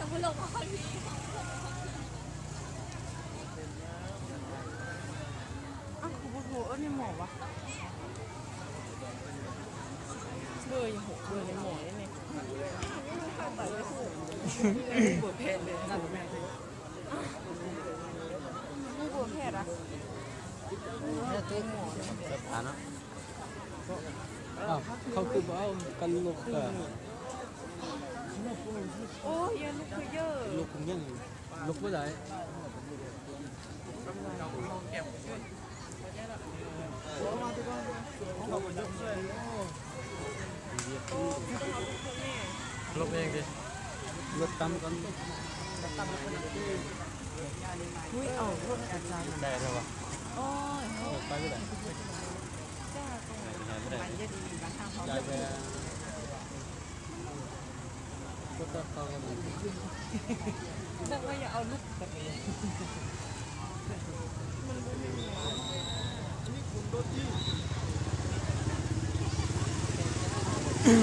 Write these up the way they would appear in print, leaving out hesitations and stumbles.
บุลงมาคนนี้อ้าวคุณโหนี่หมอวะเบอร์ยังหกเบอร์ในหมอนี่นี่เบอร์แพทย์เลยนั่นแม่เลยไม่เบอร์แพทย์อะเนี่ยตัวหมอฐานเนาะเขาคือว่ากันลุกโอ้ยลูกคือเยอะลุกยังลุกไม่ได้ลุกเองดิลุกตามกันอุ้ยเอาโทษอาจารย์ได้ใช่ปะโอ้ยไปไม่ได้มันจะดีบางทางเขาจะก็ต้องเข้ากันบอกว่าอย่าเอาลูกแบบนี้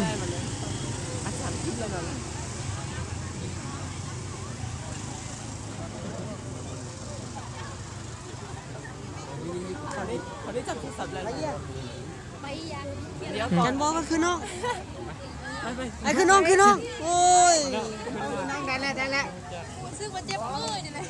ได้มาเลยอาจารย์คิดแล้วนะเขาได้จับโทรศัพท์แล้วไปยังเดี๋ยวก่อนฉันบอกว่าคือน้องไอ้คือน้องโอ้ยซึ่งมันเจ็บมือนี่เลย